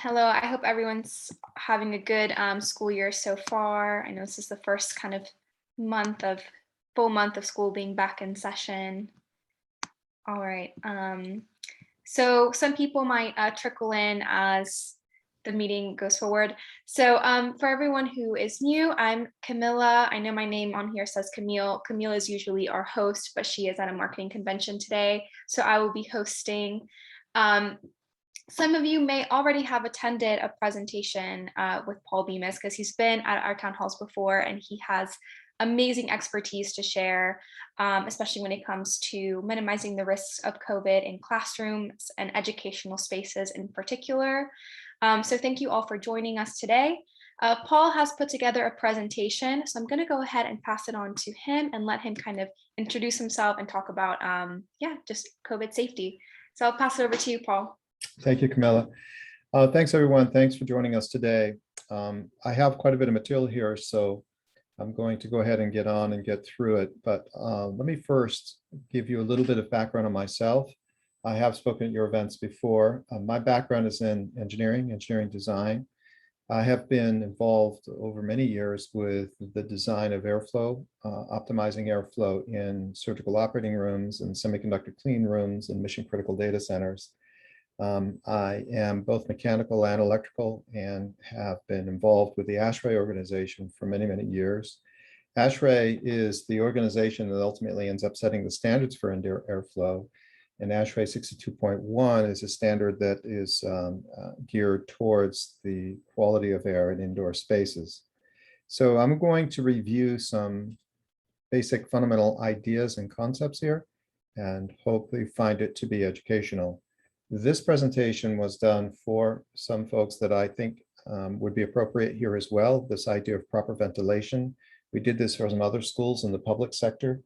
Hello, I hope everyone's having a good school year so far. I know this is the first kind of month of full month of school being back in session. All right. So some people might trickle in as the meeting goes forward. So for everyone who is new, I'm Camilla. I know my name on here says Camille. Camille is usually our host, but she is at a marketing convention today. So I will be hosting. Um, some of you may already have attended a presentation with Paul Bemis because he's been at our town halls before and he has amazing expertise to share, especially when it comes to minimizing the risks of COVID in classrooms and educational spaces in particular. So thank you all for joining us today. Paul has put together a presentation, so I'm going to go ahead and pass it on to him and let him kind of introduce himself and talk about, just COVID safety. So I'll pass it over to you, Paul. Thank you, Camilla. Thanks, everyone. Thanks for joining us today. I have quite a bit of material here, so I'm going to go ahead and get on and get through it. But let me first give you a little bit of background on myself. I have spoken at your events before. My background is in engineering design. I have been involved over many years with the design of airflow, optimizing airflow in surgical operating rooms and semiconductor clean rooms and mission critical data centers. I am both mechanical and electrical and have been involved with the ASHRAE organization for many, many years. ASHRAE is the organization that ultimately ends up setting the standards for indoor airflow. And ASHRAE 62.1 is a standard that is geared towards the quality of air in indoor spaces. So I'm going to review some basic fundamental ideas and concepts here and hopefully find it to be educational. This presentation was done for some folks that I think would be appropriate here as well, this idea of proper ventilation. We did this for some other schools in the public sector.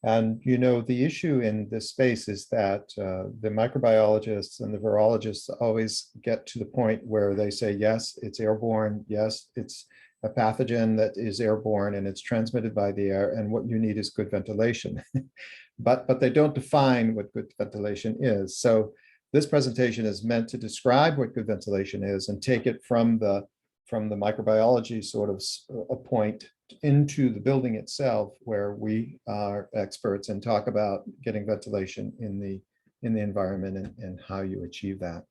And you know, the issue in this space is that the microbiologists and the virologists always get to the point where they say, yes, it's airborne. Yes, it's a pathogen that is airborne and it's transmitted by the air. And what you need is good ventilation. but they don't define what good ventilation is. So this presentation is meant to describe what good ventilation is and take it from the microbiology sort of a point into the building itself, where we are experts and talk about getting ventilation in the environment and how you achieve that.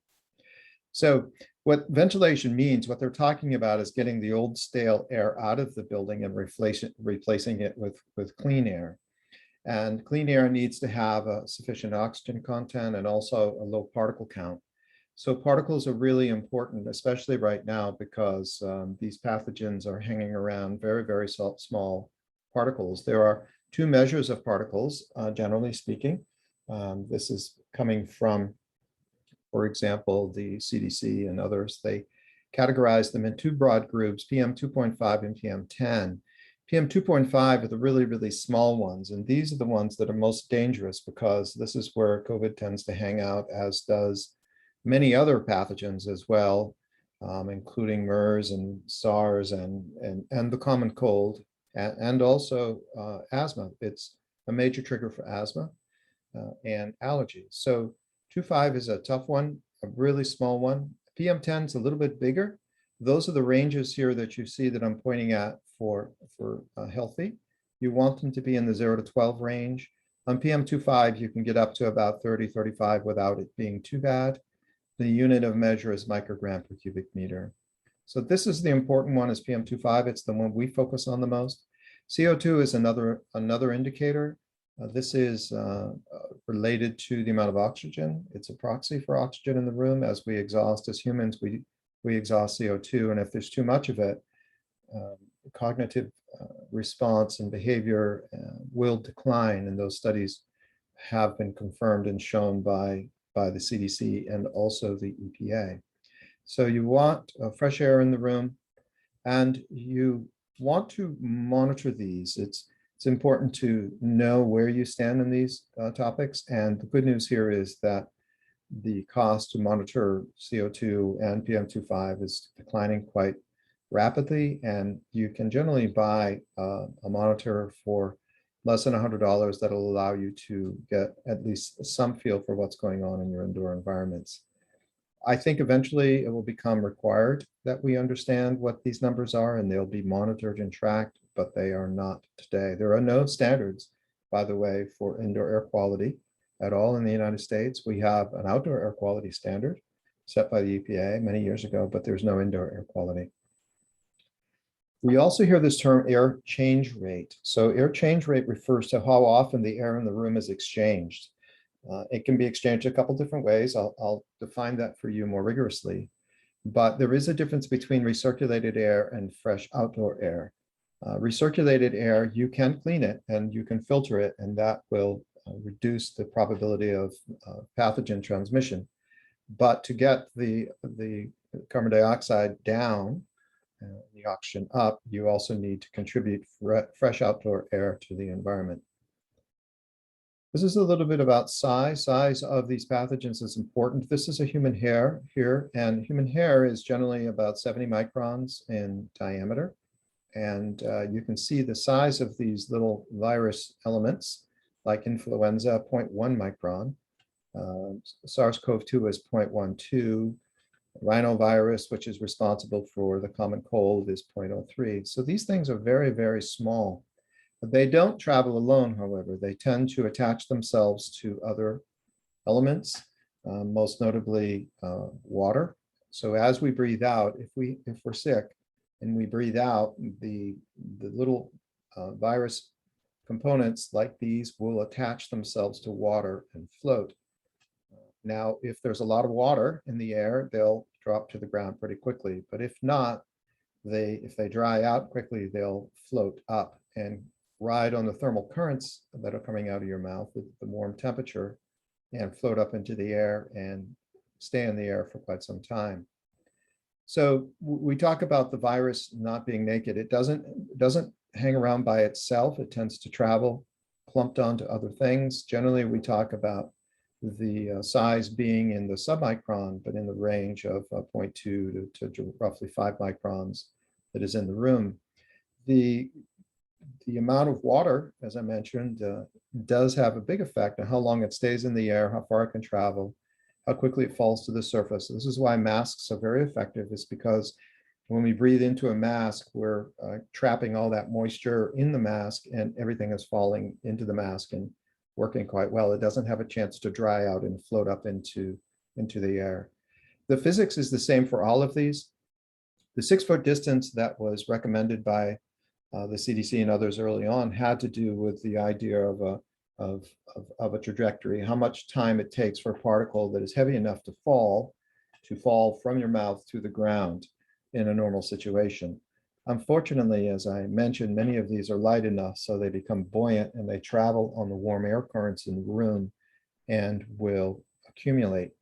So what ventilation means, what they're talking about is getting the old stale air out of the building and replacing it with clean air. And clean air needs to have a sufficient oxygen content and also a low particle count. So particles are really important, especially right now, because these pathogens are hanging around very, very small particles. There are two measures of particles, generally speaking. This is coming from, for example, the CDC and others. They categorize them in two broad groups, PM 2.5 and PM 10. PM 2.5 are the really, really small ones, and these are the ones that are most dangerous because this is where COVID tends to hang out, as does many other pathogens as well, including MERS and SARS and the common cold, and also asthma. It's a major trigger for asthma and allergies. So 2.5 is a tough one, a really small one. PM 10 is a little bit bigger. Those are the ranges here that you see that I'm pointing at for healthy. You want them to be in the 0 to 12 range. On PM 2.5, you can get up to about 30, 35 without it being too bad. The unit of measure is microgram per cubic meter. So this is the important one, is PM 2.5. It's the one we focus on the most. CO2 is another indicator. This is related to the amount of oxygen. It's a proxy for oxygen in the room. As we exhaust as humans, we exhaust CO2, and if there's too much of it, cognitive response and behavior will decline, and those studies have been confirmed and shown by the CDC and also the EPA. So you want fresh air in the room, and you want to monitor these. It's important to know where you stand in these topics, and the good news here is that the cost to monitor CO2 and PM 2.5 is declining quite rapidly, and you can generally buy a monitor for less than $100 that'll allow you to get at least some feel for what's going on in your indoor environments. I think eventually it will become required that we understand what these numbers are, and they'll be monitored and tracked, but they are not today. There are no standards, by the way, for indoor air quality at all in the United States. We have an outdoor air quality standard set by the EPA many years ago, but there's no indoor air quality. We also hear this term air change rate. So air change rate refers to how often the air in the room is exchanged. It can be exchanged a couple different ways. I'll define that for you more rigorously. But there is a difference between recirculated air and fresh outdoor air. Recirculated air, you can clean it and you can filter it, and that will reduce the probability of pathogen transmission. But to get the carbon dioxide down, the oxygen up, you also need to contribute fresh outdoor air to the environment. This is a little bit about size. Size of these pathogens is important. This is a human hair here, and human hair is generally about 70 microns in diameter. And you can see the size of these little virus elements, like influenza, 0.1 micron. SARS-CoV-2 is 0.12. Rhinovirus, which is responsible for the common cold, is 0.03. So these things are very, very small. They don't travel alone, however. They tend to attach themselves to other elements, most notably water. So as we breathe out, if we're sick and we breathe out, the little virus components like these will attach themselves to water and float. Now, if there's a lot of water in the air, they'll drop to the ground pretty quickly. But if not, if they dry out quickly, they'll float up and ride on the thermal currents that are coming out of your mouth with the warm temperature and float up into the air and stay in the air for quite some time. So we talk about the virus not being naked. It doesn't hang around by itself. It tends to travel clumped onto other things. Generally, we talk about the size being in the submicron, but in the range of 0.2 to roughly 5 microns that is in the room. The amount of water, as I mentioned, does have a big effect on how long it stays in the air, how far it can travel, how quickly it falls to the surface. This is why masks are very effective, is because when we breathe into a mask, we're trapping all that moisture in the mask, and everything is falling into the mask and working quite well. It doesn't have a chance to dry out and float up into the air. The physics is the same for all of these. The 6-foot distance that was recommended by the CDC and others early on had to do with the idea of a trajectory, how much time it takes for a particle that is heavy enough to fall from your mouth to the ground in a normal situation. Unfortunately, as I mentioned, many of these are light enough so they become buoyant and they travel on the warm air currents in the room and will accumulate.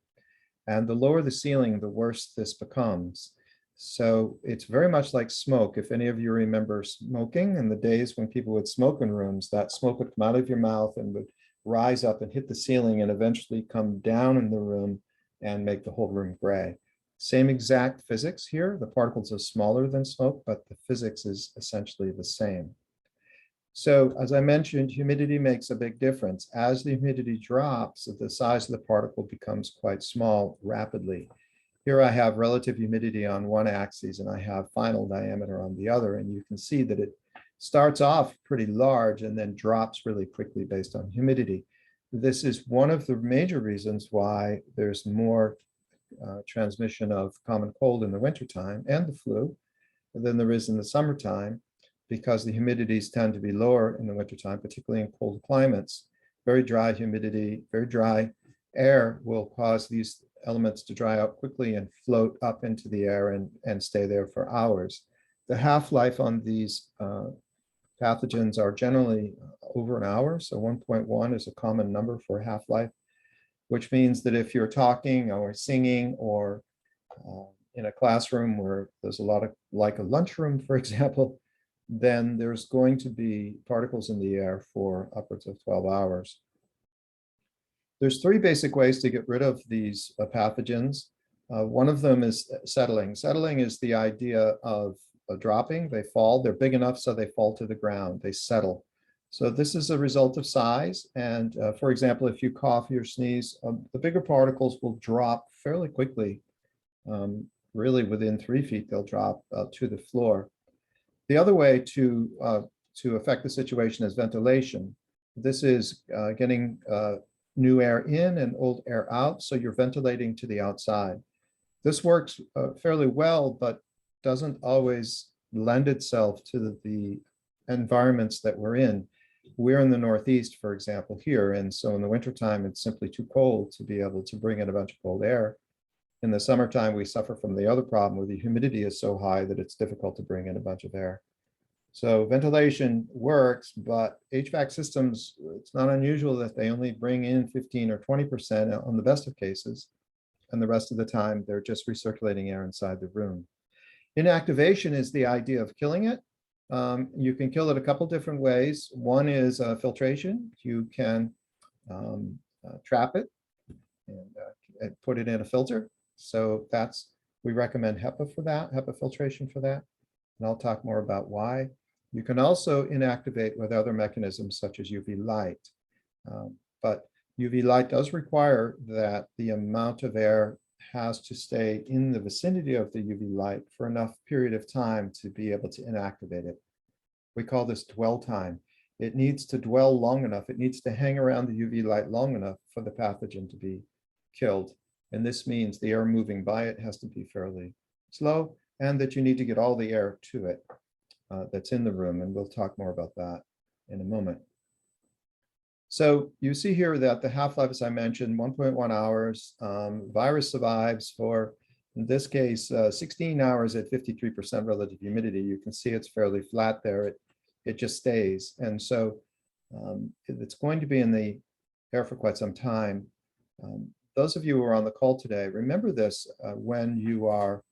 And the lower the ceiling, the worse this becomes. So it's very much like smoke. If any of you remember smoking in the days when people would smoke in rooms, that smoke would come out of your mouth and would rise up and hit the ceiling and eventually come down in the room and make the whole room gray. Same exact physics here. The particles are smaller than smoke, but the physics is essentially the same. So as I mentioned, humidity makes a big difference. As the humidity drops, the size of the particle becomes quite small rapidly. Here I have relative humidity on one axis and I have final diameter on the other, and you can see that it starts off pretty large and then drops really quickly based on humidity. This is one of the major reasons why there's more transmission of common cold in the wintertime and the flu than there is in the summertime, because the humidities tend to be lower in the wintertime, particularly in cold climates. Very dry humidity, very dry air will cause these elements to dry out quickly and float up into the air and stay there for hours. The half-life on these pathogens are generally over an hour, so 1.1 is a common number for half-life, which means that if you're talking or singing or in a classroom where there's a lot of, like a lunchroom, for example, then there's going to be particles in the air for upwards of 12 hours. There's 3 basic ways to get rid of these pathogens. One of them is settling. Settling is the idea of dropping. They fall, they're big enough so they fall to the ground, they settle. So this is a result of size. And for example, if you cough or sneeze, the bigger particles will drop fairly quickly really within 3 feet, they'll drop to the floor. The other way to affect the situation is ventilation. This is getting new air in and old air out, so you're ventilating to the outside. This works fairly well, but doesn't always lend itself to the environments that we're in. We're in the Northeast, for example, here, and so in the wintertime, it's simply too cold to be able to bring in a bunch of cold air. In the summertime, we suffer from the other problem where the humidity is so high that it's difficult to bring in a bunch of air. So ventilation works, but HVAC systems, it's not unusual that they only bring in 15 or 20% on the best of cases. And the rest of the time, they're just recirculating air inside the room. Inactivation is the idea of killing it. You can kill it a couple different ways. One is filtration. You can trap it and put it in a filter. So we recommend HEPA for that, HEPA filtration for that. And I'll talk more about why. You can also inactivate with other mechanisms such as UV light. But UV light does require that the amount of air has to stay in the vicinity of the UV light for enough period of time to be able to inactivate it. We call this dwell time. It needs to dwell long enough. It needs to hang around the UV light long enough for the pathogen to be killed. And this means the air moving by it has to be fairly slow, and that you need to get all the air to it that's in the room. And we'll talk more about that in a moment. So you see here that the half-life, as I mentioned, 1.1 hours. Virus survives for, in this case, 16 hours at 53% relative humidity. You can see it's fairly flat there. It just stays. And so it's going to be in the air for quite some time. Those of you who are on the call today, remember this when you are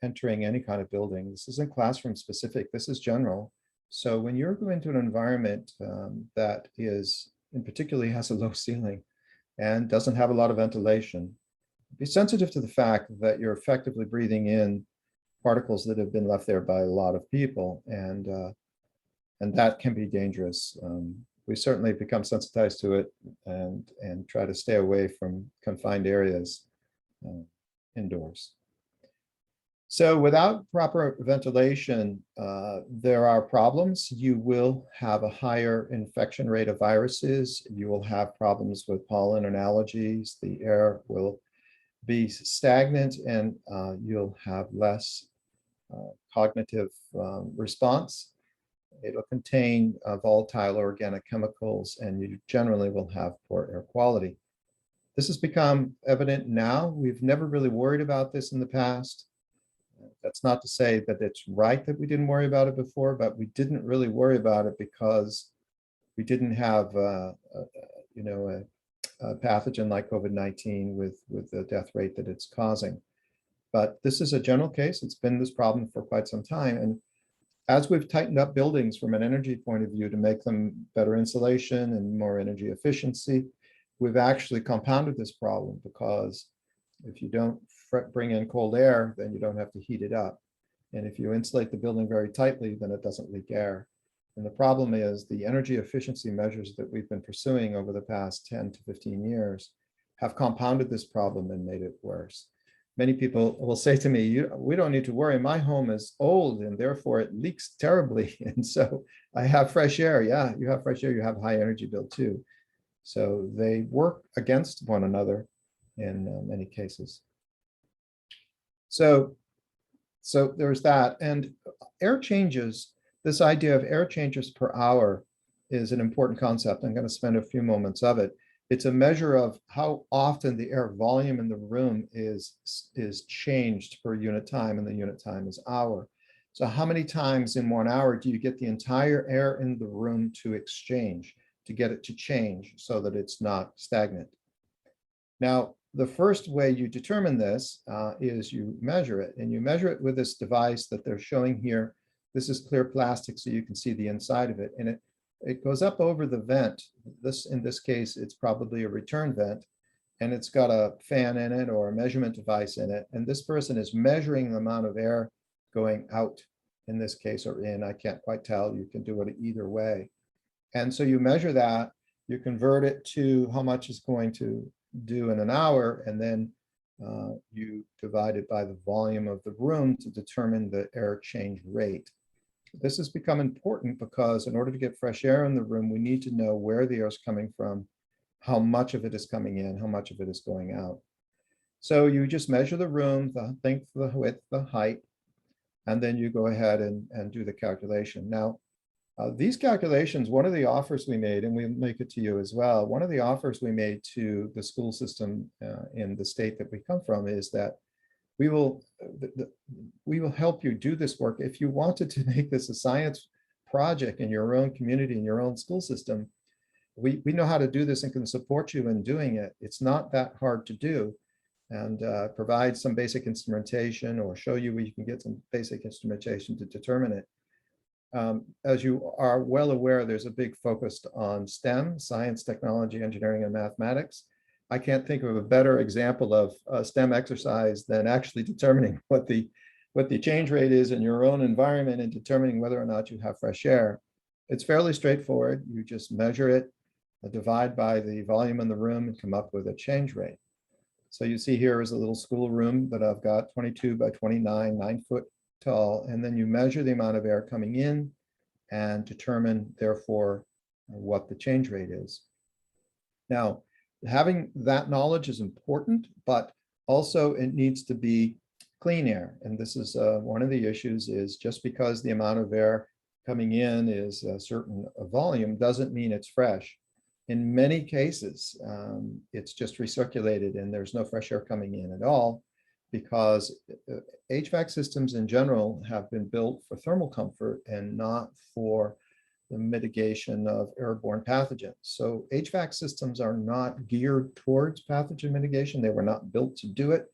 entering any kind of building. This isn't classroom specific, this is general. So when you're going to an environment that is, in particularly has a low ceiling and doesn't have a lot of ventilation, be sensitive to the fact that you're effectively breathing in particles that have been left there by a lot of people, and that can be dangerous. We certainly become sensitized to it and try to stay away from confined areas indoors. So without proper ventilation, there are problems. You will have a higher infection rate of viruses. You will have problems with pollen and allergies. The air will be stagnant, and you'll have less cognitive response. It'll contain volatile organic chemicals, and you generally will have poor air quality. This has become evident now. We've never really worried about this in the past. That's not to say that it's right that we didn't worry about it before, but we didn't really worry about it because we didn't have a pathogen like COVID-19 with the death rate that it's causing. But this is a general case. It's been this problem for quite some time. And as we've tightened up buildings from an energy point of view to make them better insulation and more energy efficiency, we've actually compounded this problem, because if you don't bring in cold air, then you don't have to heat it up. And if you insulate the building very tightly, then it doesn't leak air. And the problem is the energy efficiency measures that we've been pursuing over the past 10 to 15 years have compounded this problem and made it worse. Many people will say to me, we don't need to worry. My home is old and therefore it leaks terribly. And so I have fresh air. Yeah, you have fresh air, you have high energy bill too. So they work against one another in many cases. So there's that. And air changes, this idea of air changes per hour is an important concept. I'm going to spend a few moments of it. It's a measure of how often the air volume in the room is changed per unit time, and the unit time is hour. So how many times in 1 hour do you get the entire air in the room to exchange, to get it to change so that it's not stagnant? Now, the first way you determine this is you measure it, and you measure it with this device that they're showing here. This is clear plastic, so you can see the inside of it, and it goes up over the vent. In this case, it's probably a return vent, and it's got a fan in it or a measurement device in it. And this person is measuring the amount of air going out in this case, or in, I can't quite tell. You can do it either way. And so you measure that, you convert it to how much is going to do in an hour, and then you divide it by the volume of the room to determine the air change rate. This has become important because in order to get fresh air in the room, we need to know where the air is coming from, how much of it is coming in, how much of it is going out. So you just measure the room, the length, the width, the height, and then you go ahead and do the calculation. Now, these calculations, one of the offers we made, and we make it to you as well, one of the offers we made to the school system in the state that we come from is that we will help you do this work. If you wanted to make this a science project in your own community, in your own school system, we know how to do this and can support you in doing it. It's not that hard to do, and provide some basic instrumentation or show you where you can get some basic instrumentation to determine it. As you are well aware, there's a big focus on STEM, science, technology, engineering, and mathematics. I can't think of a better example of a STEM exercise than actually determining what the change rate is in your own environment and determining whether or not you have fresh air. It's fairly straightforward. You just measure it, divide by the volume in the room, and come up with a change rate. So you see here is a little school room that I've got 22 by 29, 9-foot tall, and then you measure the amount of air coming in and determine, therefore, what the change rate is. Now, having that knowledge is important, but also it needs to be clean air. And this is one of the issues, is just because the amount of air coming in is a certain volume doesn't mean it's fresh. In many cases, it's just recirculated and there's no fresh air coming in at all, because HVAC systems in general have been built for thermal comfort and not for the mitigation of airborne pathogens. So HVAC systems are not geared towards pathogen mitigation. They were not built to do it,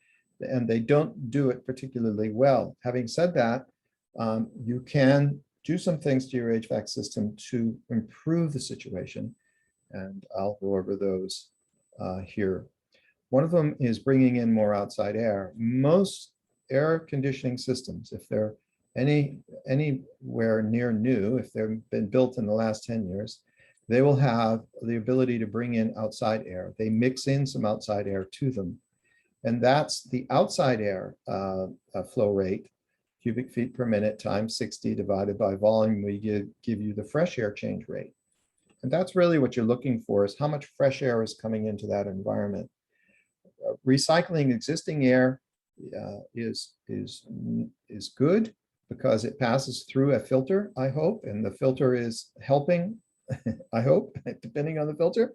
and they don't do it particularly well. Having said that, you can do some things to your HVAC system to improve the situation, and I'll go over those here. One of them is bringing in more outside air. Most air conditioning systems, if they're anywhere near new, if they've been built in the last 10 years, they will have the ability to bring in outside air. They mix in some outside air to them. And that's the outside air flow rate, cubic feet per minute times 60 divided by volume. We give you the fresh air change rate. And that's really what you're looking for, is how much fresh air is coming into that environment. Recycling existing air is good because it passes through a filter, I hope, and the filter is helping, I hope, depending on the filter.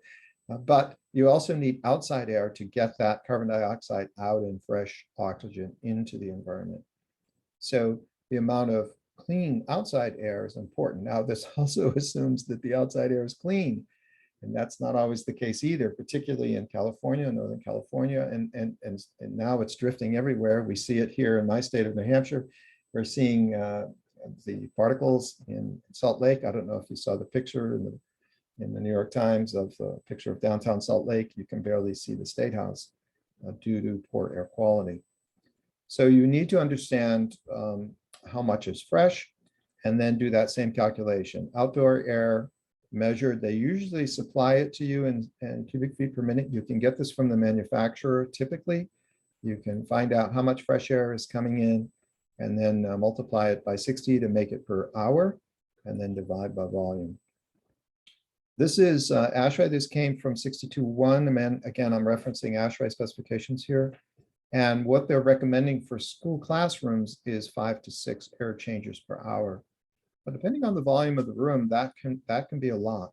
But you also need outside air to get that carbon dioxide out and fresh oxygen into the environment. So the amount of clean outside air is important. Now, this also assumes that the outside air is clean, and that's not always the case either, particularly in California, Northern California, and now it's drifting everywhere. We see it here in my state of New Hampshire. We're seeing the particles in Salt Lake. I don't know if you saw the picture in the New York Times of a picture of downtown Salt Lake. You can barely see the State House due to poor air quality. So you need to understand how much is fresh, and then do that same calculation. Outdoor air measured, they usually supply it to you in cubic feet per minute. You can get this from the manufacturer typically. You can find out how much fresh air is coming in, and then multiply it by 60 to make it per hour, and then divide by volume. This is ASHRAE. This came from 62.1. And again, I'm referencing ASHRAE specifications here. And what they're recommending for school classrooms is 5 to 6 air changes per hour. But depending on the volume of the room, that can be a lot.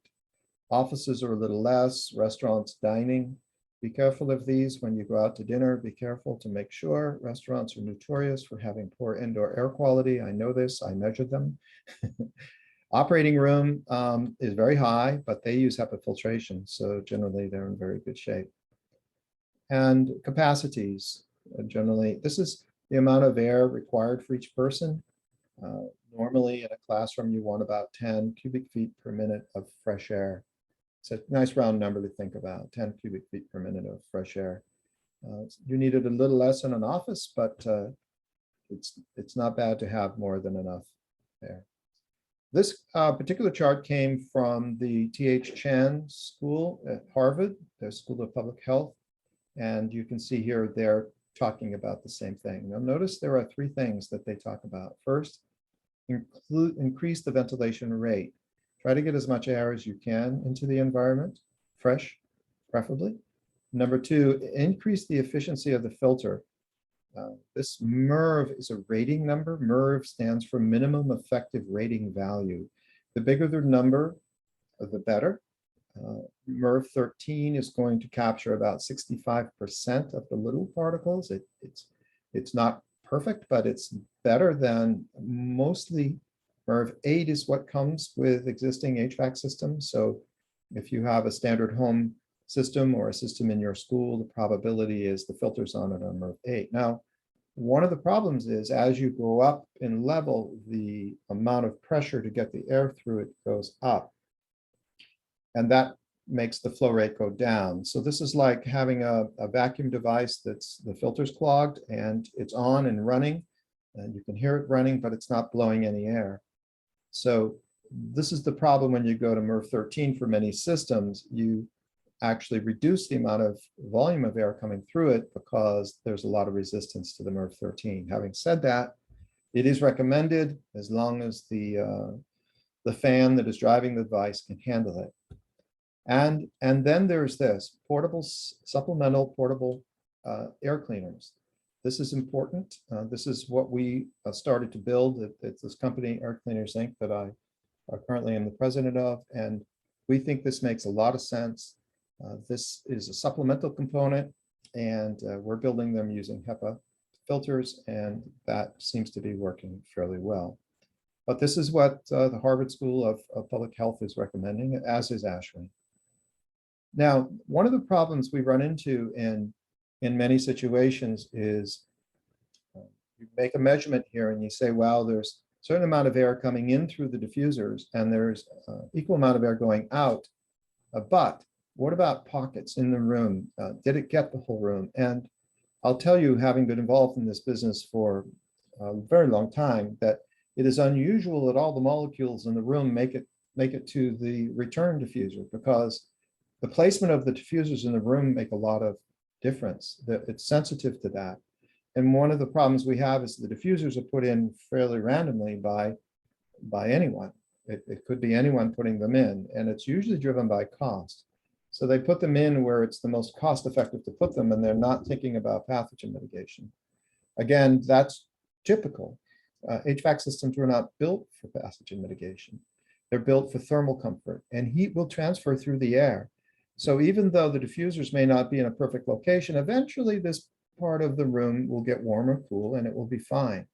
Offices are a little less, restaurants, dining. Be careful of these when you go out to dinner. Be careful to make sure. Restaurants are notorious for having poor indoor air quality. I know this, I measured them. Operating room is very high, but they use HEPA filtration. So generally they're in very good shape. And capacities, generally, this is the amount of air required for each person. Normally in a classroom, you want about 10 cubic feet per minute of fresh air. It's a nice round number to think about, 10 cubic feet per minute of fresh air. You need it a little less in an office, but it's not bad to have more than enough there. This particular chart came from the T.H. Chan School at Harvard, their School of Public Health. And you can see here their talking about the same thing. Now notice there are three things that they talk about. First, increase the ventilation rate. Try to get as much air as you can into the environment, fresh, preferably. Number two, increase the efficiency of the filter. This MERV is a rating number. MERV stands for minimum effective rating value. The bigger the number, the better. MERV 13 is going to capture about 65% of the little particles. It's not perfect, but it's better than mostly. MERV 8 is what comes with existing HVAC systems. So if you have a standard home system or a system in your school, the probability is the filters on it are MERV 8. Now, one of the problems is as you go up in level, the amount of pressure to get the air through it goes up. And that makes the flow rate go down. So this is like having a vacuum device that's the filter's clogged and it's on and running, and you can hear it running, but it's not blowing any air. So this is the problem when you go to MERV 13 for many systems. You actually reduce the amount of volume of air coming through it because there's a lot of resistance to the MERV 13. Having said that, it is recommended as long as the fan that is driving the device can handle it. And then there's this portable, supplemental portable air cleaners. This is important. This is what we started to build. It's this company, Air Cleaners Inc., that I currently am the president of. And we think this makes a lot of sense. This is a supplemental component, and we're building them using HEPA filters, and that seems to be working fairly well. But this is what the Harvard School of Public Health is recommending, as is ASHRAE. Now, one of the problems we run into in many situations is you make a measurement here and you say, well, there's a certain amount of air coming in through the diffusers and there's equal amount of air going out. But what about pockets in the room? Did it get the whole room? And I'll tell you, having been involved in this business for a very long time, that it is unusual that all the molecules in the room make it to the return diffuser, because the placement of the diffusers in the room make a lot of difference. That it's sensitive to that. And one of the problems we have is the diffusers are put in fairly randomly by anyone. It could be anyone putting them in, and it's usually driven by cost. So they put them in where it's the most cost effective to put them, and they're not thinking about pathogen mitigation. Again, that's typical. HVAC systems were not built for pathogen mitigation. They're built for thermal comfort, and heat will transfer through the air. So even though the diffusers may not be in a perfect location, eventually this part of the room will get warm or cool and it will be fine.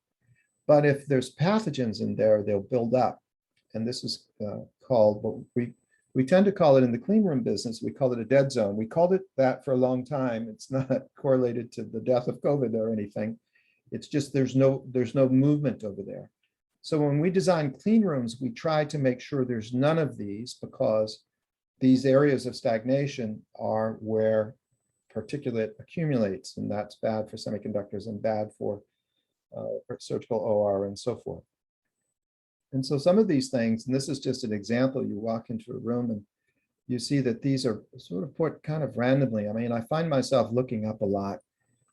But if there's pathogens in there, they'll build up. And this is called, what we tend to call it in the clean room business, we call it a dead zone. We called it that for a long time. It's not correlated to the death of COVID or anything. It's just there's no movement over there. So when we design clean rooms, we try to make sure there's none of these, because these areas of stagnation are where particulate accumulates, and that's bad for semiconductors and bad for surgical OR and so forth. And so some of these things, and this is just an example, you walk into a room and you see that these are sort of put kind of randomly. I mean, I find myself looking up a lot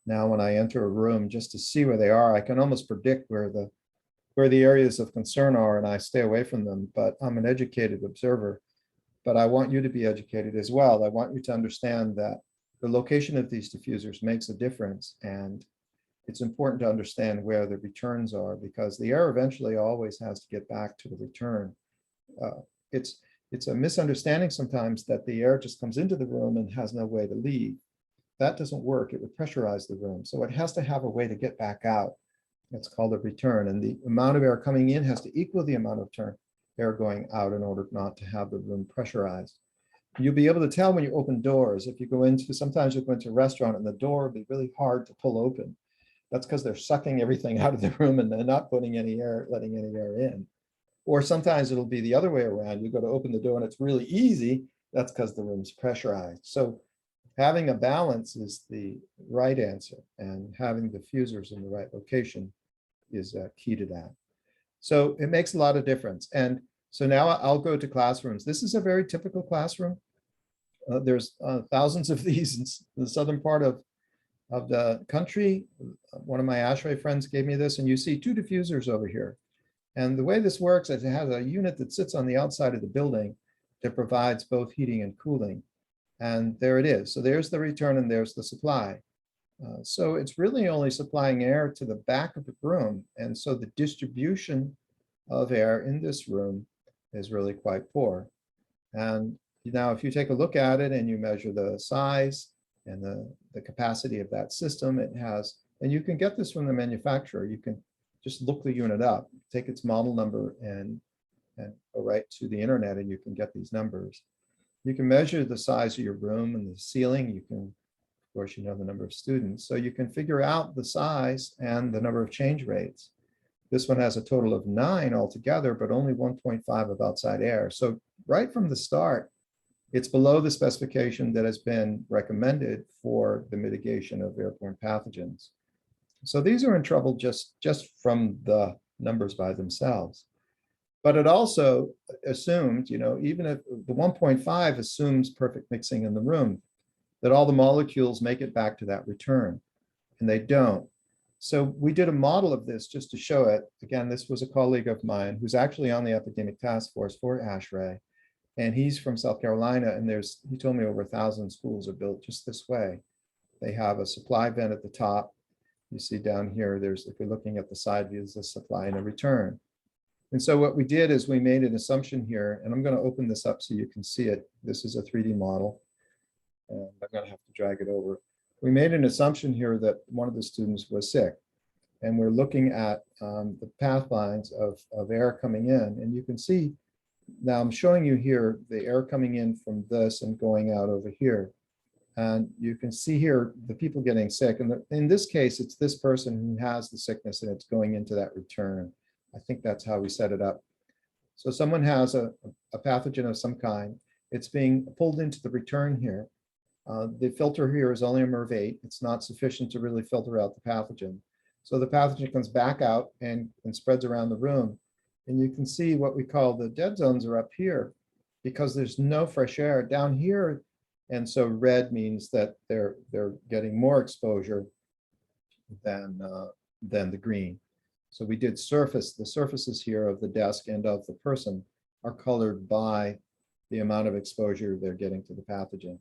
now when I enter a room just to see where they are. I can almost predict where the areas of concern are, and I stay away from them, but I'm an educated observer. But I want you to be educated as well. I want you to understand that the location of these diffusers makes a difference, and it's important to understand where the returns are, because the air eventually always has to get back to the return. It's a misunderstanding sometimes that the air just comes into the room and has no way to leave. That doesn't work. It would pressurize the room. So it has to have a way to get back out. It's called a return. And the amount of air coming in has to equal the amount of air going out in order not to have the room pressurized. You'll be able to tell when you open doors. If you go into, sometimes you go into a restaurant and the door will be really hard to pull open. That's because they're sucking everything out of the room and they're not putting any air, letting any air in. Or sometimes it'll be the other way around. You go to open the door and it's really easy. That's because the room's pressurized. So having a balance is the right answer, and having the diffusers in the right location is key to that. So it makes a lot of difference. And so now I'll go to classrooms. This is a very typical classroom. There's thousands of these in the southern part of of the country. One of my ASHRAE friends gave me this, and you see 2 diffusers over here. And the way this works is it has a unit that sits on the outside of the building that provides both heating and cooling. And there it is. So there's the return and there's the supply. So it's really only supplying air to the back of the room. And so the distribution of air in this room is really quite poor. And now if you take a look at it and you measure the size and the capacity of that system, it has, and you can get this from the manufacturer. You can just look the unit up, take its model number and go right to the internet and you can get these numbers. You can measure the size of your room and the ceiling. You can, of course, you know the number of students. So you can figure out the size and the number of change rates. This one has a total of 9 altogether, but only 1.5 of outside air. So right from the start, it's below the specification that has been recommended for the mitigation of airborne pathogens. So these are in trouble just from the numbers by themselves. But it also assumed, even if the 1.5 assumes perfect mixing in the room, that all the molecules make it back to that return, and they don't. So we did a model of this just to show it. Again, this was a colleague of mine who's actually on the epidemic task force for ASHRAE, and he's from South Carolina, and he told me over 1,000 schools are built just this way. They have a supply vent at the top. You see down here, if you're looking at the side views, a supply and a return. And so what we did is we made an assumption here, and I'm going to open this up so you can see it. This is a 3D model, and I'm going to have to drag it over. We made an assumption here that one of the students was sick, and we're looking at the path lines of air coming in, and you can see, now I'm showing you here the air coming in from this and going out over here. And you can see here the people getting sick. And in this case, it's this person who has the sickness and it's going into that return. I think that's how we set it up. So someone has a pathogen of some kind. It's being pulled into the return here. The filter here is only a MERV 8. It's not sufficient to really filter out the pathogen. So the pathogen comes back out and spreads around the room. And you can see what we call the dead zones are up here because there's no fresh air down here. And so red means that they're getting more exposure than the green. So we did the surfaces here of the desk and of the person are colored by the amount of exposure they're getting to the pathogen.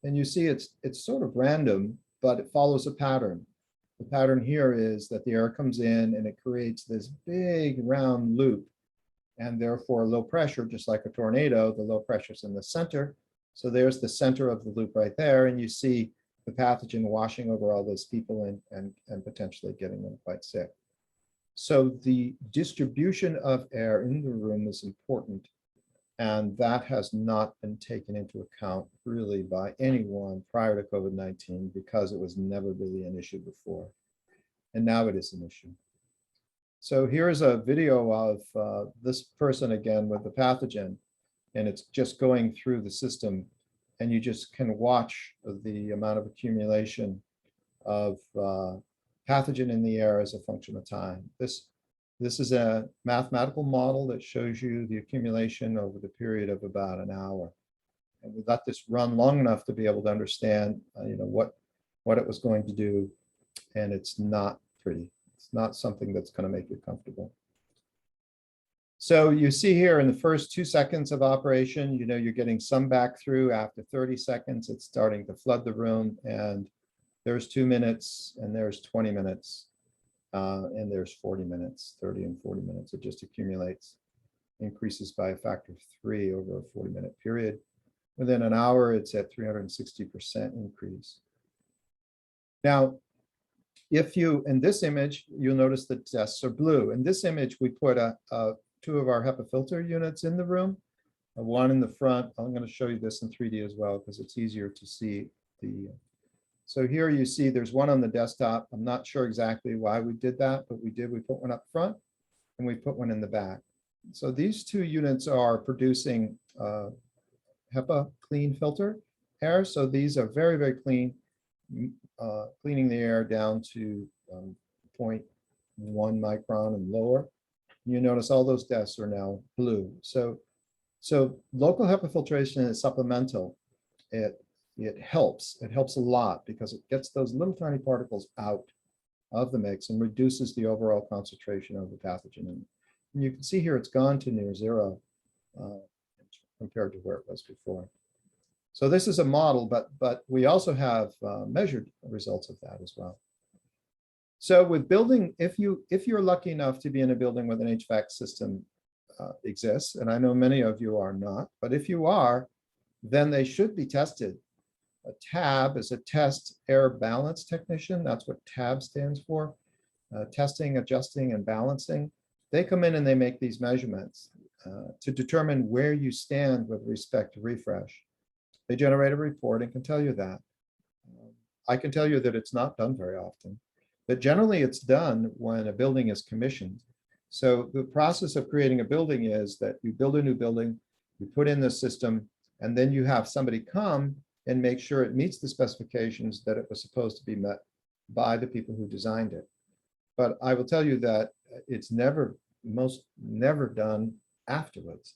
And you see it's sort of random, but it follows a pattern. The pattern here is that the air comes in and it creates this big round loop, and therefore low pressure, just like a tornado, the low pressure is in the center. So there's the center of the loop right there, and you see the pathogen washing over all those people and potentially getting them quite sick. So the distribution of air in the room is important, and that has not been taken into account really by anyone prior to COVID-19 because it was never really an issue before. And now it is an issue. So here's a video of this person again with the pathogen, and it's just going through the system, and you just can watch the amount of accumulation of pathogen in the air as a function of time. This is a mathematical model that shows you the accumulation over the period of about an hour. And we let this run long enough to be able to understand what it was going to do, and it's not pretty. It's not something that's going to make you comfortable. So you see here in the first 2 seconds of operation, you're getting some back through. After 30 seconds, it's starting to flood the room, and there's 2 minutes, and there's 20 minutes, and there's 40 minutes, 30 and 40 minutes. It just accumulates, increases by a factor of 3 over a 40-minute period. Within an hour, it's at 360% increase. Now, in this image, you'll notice the desks are blue. In this image, we put 2 of our HEPA filter units in the room, one in the front. I'm going to show you this in 3D as well because it's easier to see So here you see there's one on the desktop. I'm not sure exactly why we did that, but we did. We put one up front and we put one in the back. So these 2 units are producing HEPA clean filter air. So these are very, very clean, cleaning the air down to 0.1 micron and lower. You notice all those desks are now blue. So local HEPA filtration is supplemental. It it helps. It helps a lot because it gets those little tiny particles out of the mix and reduces the overall concentration of the pathogen. And you can see here it's gone to near zero compared to where it was before. So this is a model, but we also have measured results of that as well. So with building, if you're lucky enough to be in a building with an HVAC system exists, and I know many of you are not, but if you are, then they should be tested. A TAB is a test air balance technician. That's what TAB stands for. Testing, adjusting, and balancing. They come in and they make these measurements to determine where you stand with respect to refresh. They generate a report and can tell you that. I can tell you that it's not done very often, but generally it's done when a building is commissioned. So the process of creating a building is that you build a new building, you put in the system, and then you have somebody come and make sure it meets the specifications that it was supposed to be met by the people who designed it. But I will tell you that it's never done afterwards.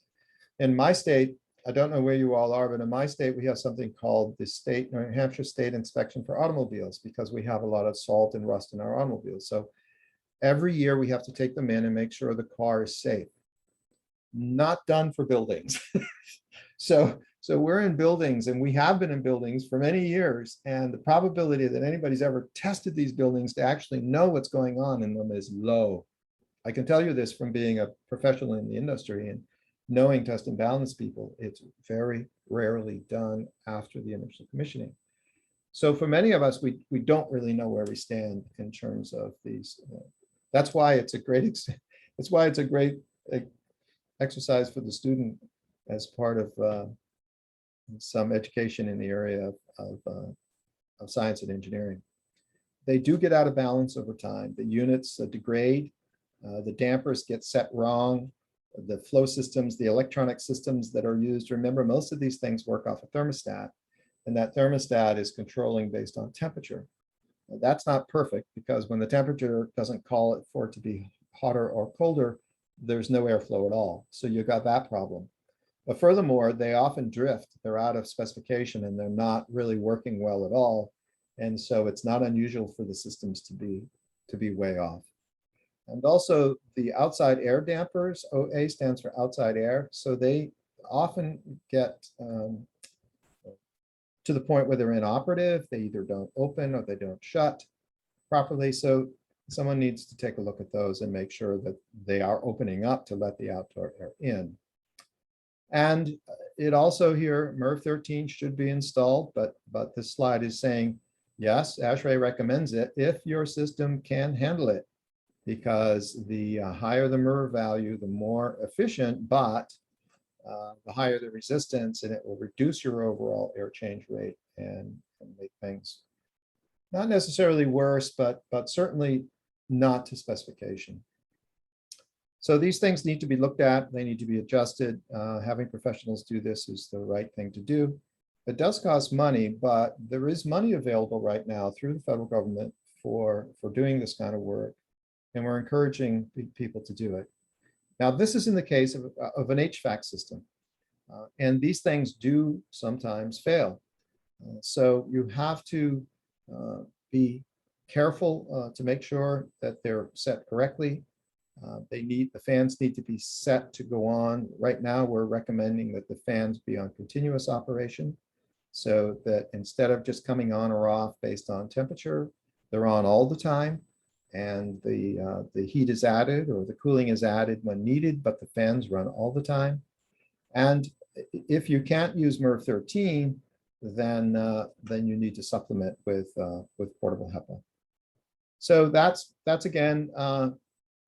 In my state, I don't know where you all are, but in my state, we have something called the New Hampshire State Inspection for Automobiles because we have a lot of salt and rust in our automobiles. So every year we have to take them in and make sure the car is safe. Not done for buildings. So we're in buildings, and we have been in buildings for many years, and the probability that anybody's ever tested these buildings to actually know what's going on in them is low. I can tell you this from being a professional in the industry and knowing test and balance people. It's very rarely done after the initial commissioning. So for many of us, we don't really know where we stand in terms of these. That's why it's a great exercise for the student as part of some education in the area of science and engineering. They do get out of balance over time. The units degrade, the dampers get set wrong, the flow systems, the electronic systems that are used. Remember, most of these things work off a thermostat, and that thermostat is controlling based on temperature. Now, that's not perfect because when the temperature doesn't call it for it to be hotter or colder, there's no airflow at all. So you got that problem. But furthermore, they often drift. They're out of specification and they're not really working well at all. And so it's not unusual for the systems to be way off. And also the outside air dampers, OA stands for outside air. So they often get to the point where they're inoperative. They either don't open or they don't shut properly. So someone needs to take a look at those and make sure that they are opening up to let the outdoor air in. And it also here, MERV 13 should be installed, but this slide is saying, yes, ASHRAE recommends it if your system can handle it, because the higher the MERV value, the more efficient, but the higher the resistance, and it will reduce your overall air change rate and make things not necessarily worse, but certainly not to specification. So these things need to be looked at. They need to be adjusted. Having professionals do this is the right thing to do. It does cost money, but there is money available right now through the federal government for doing this kind of work. And we're encouraging people to do it. Now, this is in the case of an HVAC system. And these things do sometimes fail. So you have to be careful to make sure that they're set correctly. The fans need to be set to go on. Right now, we're recommending that the fans be on continuous operation so that instead of just coming on or off based on temperature, they're on all the time. And the heat is added or the cooling is added when needed, but the fans run all the time. And if you can't use MERV 13, then you need to supplement with portable HEPA. So that's again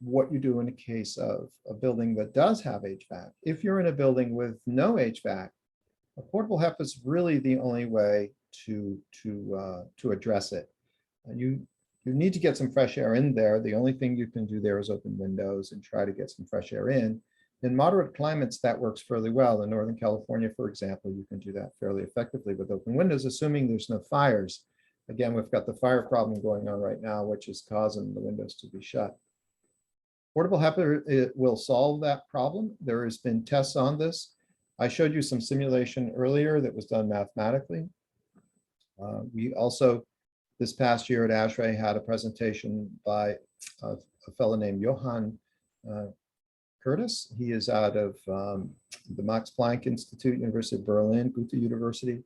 what you do in a case of a building that does have HVAC. If you're in a building with no HVAC, a portable HEPA is really the only way to address it. And you need to get some fresh air in there. The only thing you can do there is open windows and try to get some fresh air in. In moderate climates, that works fairly well. In Northern California, for example, you can do that fairly effectively with open windows, assuming there's no fires. Again, we've got the fire problem going on right now, which is causing the windows to be shut. Portable HEPA will solve that problem. There has been tests on this. I showed you some simulation earlier that was done mathematically. We also, this past year at ASHRAE, had a presentation by a fellow named Johann Curtis. He is out of the Max Planck Institute, University of Berlin, Goethe University.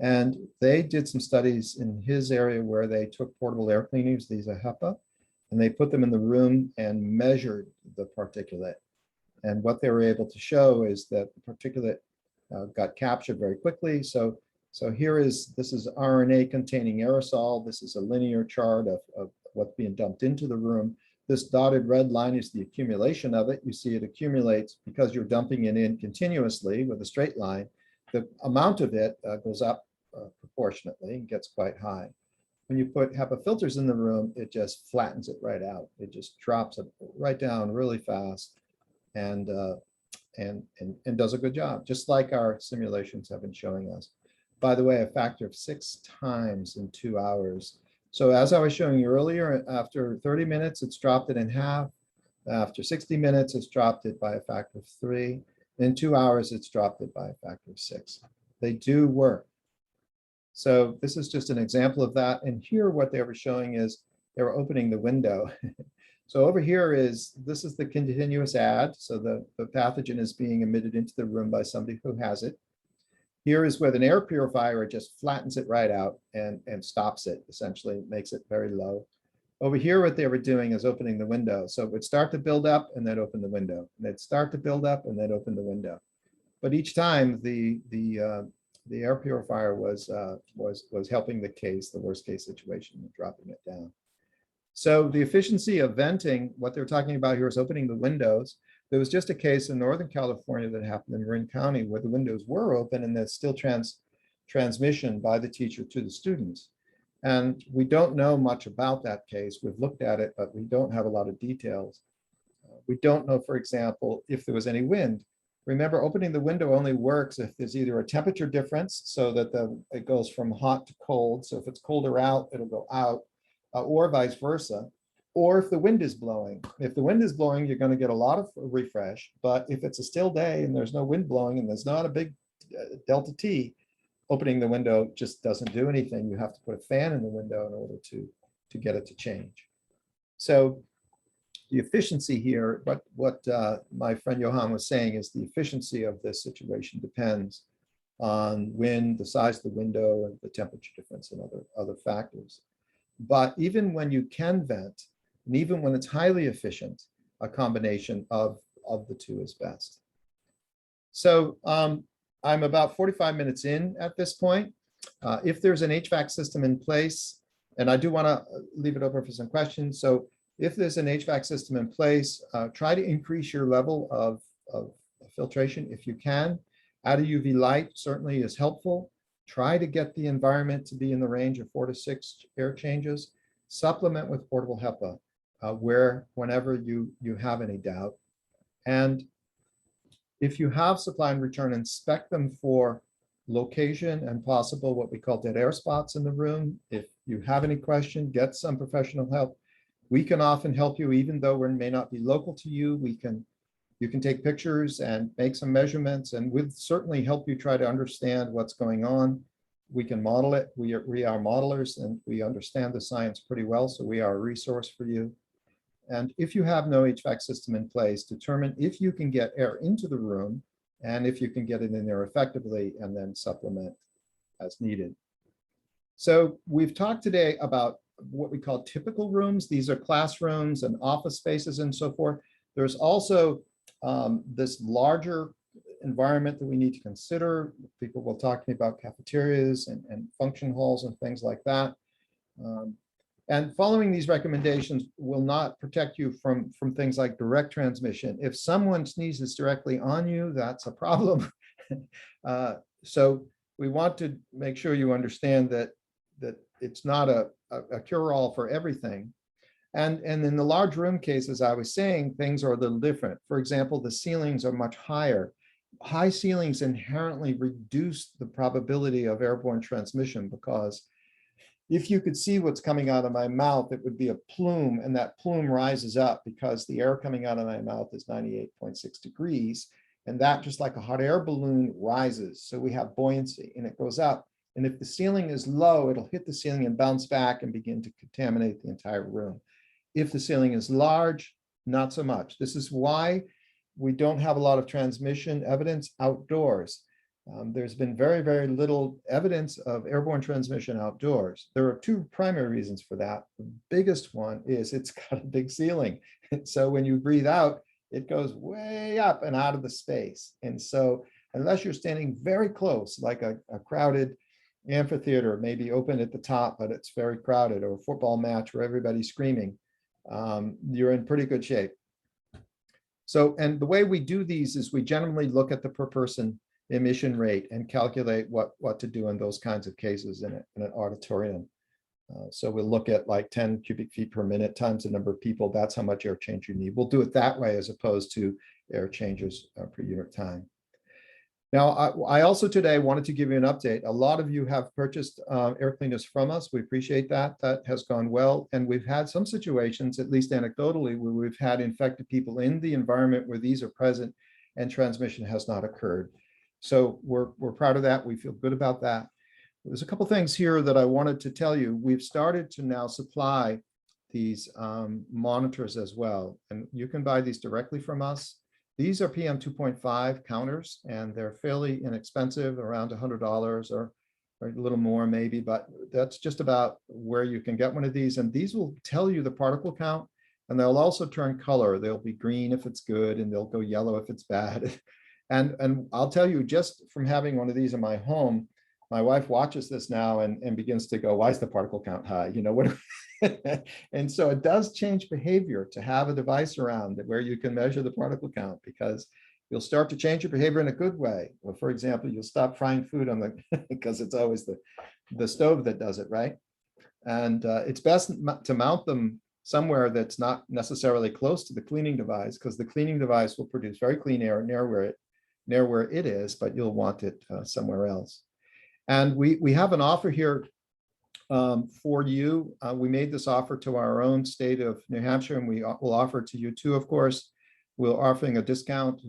And they did some studies in his area where they took portable air cleaners, these are HEPA, and they put them in the room and measured the particulate. And what they were able to show is that the particulate got captured very quickly. So this is RNA containing aerosol. This is a linear chart of what's being dumped into the room. This dotted red line is the accumulation of it. You see it accumulates because you're dumping it in continuously with a straight line. The amount of it goes up proportionately and gets quite high. When you put HEPA filters in the room, it just flattens it right out. It just drops it right down really fast and does a good job, just like our simulations have been showing us. By the way, a factor of 6 times in 2 hours. So as I was showing you earlier, after 30 minutes, it's dropped it in half. After 60 minutes, it's dropped it by a factor of 3. In 2 hours, it's dropped it by a factor of 6. They do work. So this is just an example of that. And here, what they were showing is they were opening the window. So over here this is the continuous ad. So the pathogen is being emitted into the room by somebody who has it. Here is with an air purifier, it just flattens it right out and stops it, essentially makes it very low. Over here, what they were doing is opening the window. So it would start to build up and then open the window. And they'd start to build up and then open the window. But each time the air purifier was helping the case, the worst case situation, dropping it down. So the efficiency of venting, what they're talking about here is opening the windows. There was just a case in Northern California that happened in Marin County where the windows were open and there's still transmission by the teacher to the students. And we don't know much about that case. We've looked at it, but we don't have a lot of details. We don't know, for example, if there was any wind. Remember, opening the window only works if there's either a temperature difference so that it goes from hot to cold. So if it's colder out, it'll go out, or vice versa. Or if the wind is blowing. If the wind is blowing, you're going to get a lot of refresh. But if it's a still day and there's no wind blowing and there's not a big delta T, opening the window just doesn't do anything. You have to put a fan in the window in order to get it to change. So the efficiency here, what my friend Johan was saying is the efficiency of this situation depends on wind, the size of the window, and the temperature difference and other factors. But even when you can vent, and even when it's highly efficient, a combination of the two is best. So I'm about 45 minutes in at this point. If there's an HVAC system in place, and I do want to leave it open for some questions. So if there's an HVAC system in place, try to increase your level of filtration if you can. Added UV light certainly is helpful. Try to get the environment to be in the range of 4 to 6 air changes. Supplement with portable HEPA whenever you have any doubt. And if you have supply and return, inspect them for location and possible what we call dead air spots in the room. If you have any question, get some professional help. We can often help you, even though we may not be local to you. You can take pictures and make some measurements, and we'll certainly help you try to understand what's going on. We can model it. We are modelers, and we understand the science pretty well, so we are a resource for you. And if you have no HVAC system in place, determine if you can get air into the room and if you can get it in there effectively, and then supplement as needed. So we've talked today about what we call typical rooms. These are classrooms and office spaces and so forth. There's also this larger environment that we need to consider. People will talk to me about cafeterias and function halls and things like that. And following these recommendations will not protect you from things like direct transmission. If someone sneezes directly on you, that's a problem. So we want to make sure you understand that it's not a cure-all for everything. And in the large room cases, I was saying things are a little different. For example, the ceilings are much higher. High ceilings inherently reduce the probability of airborne transmission, because if you could see what's coming out of my mouth, it would be a plume, and that plume rises up because the air coming out of my mouth is 98.6 degrees. And that, just like a hot air balloon, rises. So we have buoyancy and it goes up. And if the ceiling is low, it'll hit the ceiling and bounce back and begin to contaminate the entire room. If the ceiling is large, not so much. This is why we don't have a lot of transmission evidence outdoors. There's been very, very little evidence of airborne transmission outdoors. There are two primary reasons for that. The biggest one is it's got a big ceiling. And so when you breathe out, it goes way up and out of the space. And so unless you're standing very close, like a crowded amphitheater, maybe open at the top, but it's very crowded, or a football match where everybody's screaming, you're in pretty good shape. So, and the way we do these is we generally look at the per person emission rate and calculate what to do in those kinds of cases in an auditorium. So we'll look at like 10 cubic feet per minute times the number of people. That's how much air change you need. We'll do it that way as opposed to air changes per unit time. Now, I also today wanted to give you an update. A lot of you have purchased air cleaners from us. We appreciate that. That has gone well. And we've had some situations, at least anecdotally, where we've had infected people in the environment where these are present and transmission has not occurred. So we're proud of that. We feel good about that. There's a couple things here that I wanted to tell you. We've started to now supply these monitors as well. And you can buy these directly from us. These are PM 2.5 counters, and they're fairly inexpensive, around $100 or a little more maybe, but that's just about where you can get one of these. And these will tell you the particle count, and they'll also turn color. They'll be green if it's good, and they'll go yellow if it's bad. And I'll tell you, just from having one of these in my home, my wife watches this now and begins to go, why is the particle count high? You know, what? And so it does change behavior to have a device around where you can measure the particle count, because you'll start to change your behavior in a good way. Well, for example, you'll stop frying food on the, because it's always the stove that does it, right? And it's best to mount them somewhere that's not necessarily close to the cleaning device, because the cleaning device will produce very clean air near where it is, but you'll want it somewhere else. And we have an offer here for you. We made this offer to our own state of New Hampshire, and we will offer it to you too, of course. We're offering a discount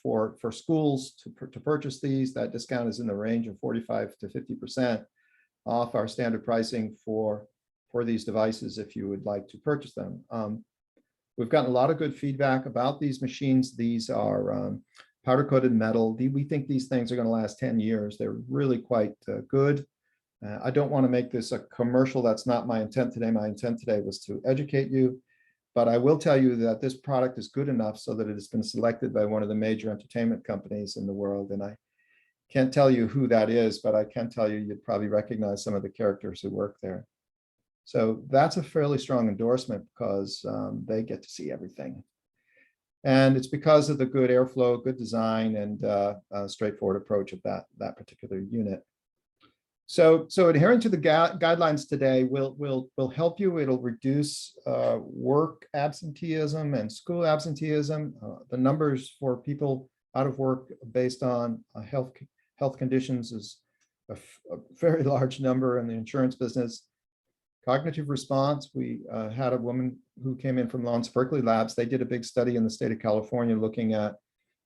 for schools to purchase these. That discount is in the range of 45 to 50% off our standard pricing for these devices if you would like to purchase them. We've gotten a lot of good feedback about these machines. These are powder coated metal. We think these things are going to last 10 years. They're really quite good. I don't want to make this a commercial. That's not my intent today. My intent today was to educate you, but I will tell you that this product is good enough so that it has been selected by one of the major entertainment companies in the world. And I can't tell you who that is, but I can tell you, you'd probably recognize some of the characters who work there. So that's a fairly strong endorsement, because they get to see everything. And it's because of the good airflow, good design, and straightforward approach of that particular unit. So adhering to the guidelines today will help you. It'll reduce work absenteeism and school absenteeism. The numbers for people out of work based on health conditions is a very large number in the insurance business. Cognitive response, we had a woman who came in from Lawrence Berkeley Labs. They did a big study in the state of California looking at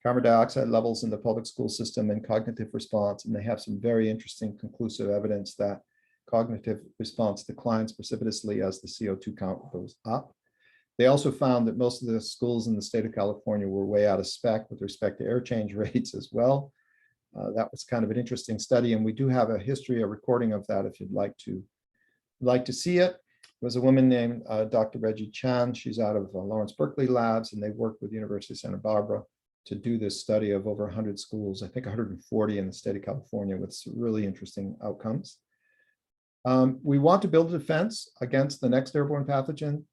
carbon dioxide levels in the public school system and cognitive response. And they have some very interesting conclusive evidence that cognitive response declines precipitously as the CO2 count goes up. They also found that most of the schools in the state of California were way out of spec with respect to air change rates as well. That was kind of an interesting study. And we do have a history, a recording of that if you'd like to see it. There was a woman named Dr. Reggie Chan. She's out of Lawrence Berkeley Labs, and they worked with the University of Santa Barbara to do this study of over 100 schools, I think 140 in the state of California, with some really interesting outcomes. We want to build a defense against the next airborne pathogen.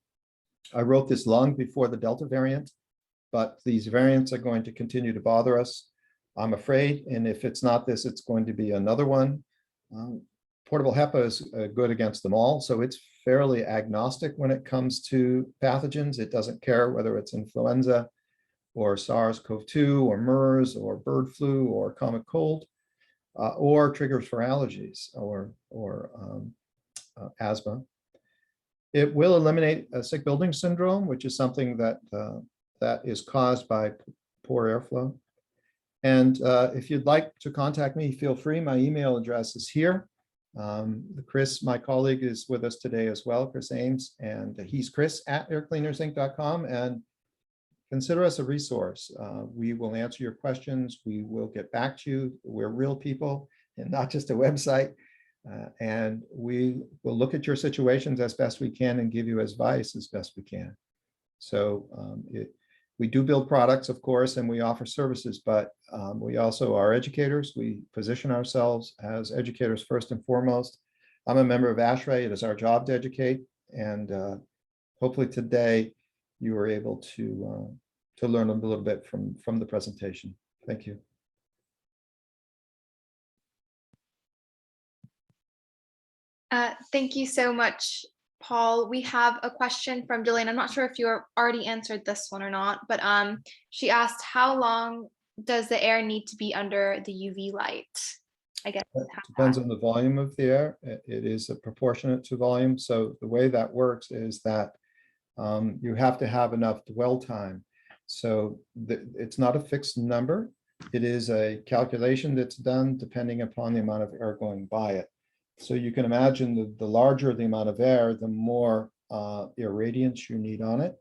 I wrote this long before the Delta variant, but these variants are going to continue to bother us, I'm afraid. And if it's not this, it's going to be another one. Portable HEPA is good against them all. So it's fairly agnostic when it comes to pathogens. It doesn't care whether it's influenza or SARS-CoV-2 or MERS or bird flu or common cold or triggers for allergies or asthma. It will eliminate sick building syndrome, which is something that is caused by poor airflow. And if you'd like to contact me, feel free. My email address is here. Chris, my colleague, is with us today as well, Chris Ames, and he's chris@aircleanersinc.com, and consider us a resource. We will answer your questions. We will get back to you. We're real people and not just a website. And we will look at your situations as best we can and give you advice as best we can. So we do build products, of course, and we offer services, but we also are educators. We position ourselves as educators first and foremost. I'm a member of ASHRAE. It is our job to educate. And hopefully today you were able to learn a little bit from the presentation. Thank you. Thank you so much, Paul. We have a question from Jillian. I'm not sure if you already answered this one or not, but she asked, how long does the air need to be under the UV light? I guess it depends on the volume of the air. It is proportionate to volume. So the way that works is that you have to have enough dwell time. So it's not a fixed number. It is a calculation that's done depending upon the amount of air going by it. So you can imagine the larger the amount of air, the more irradiance you need on it.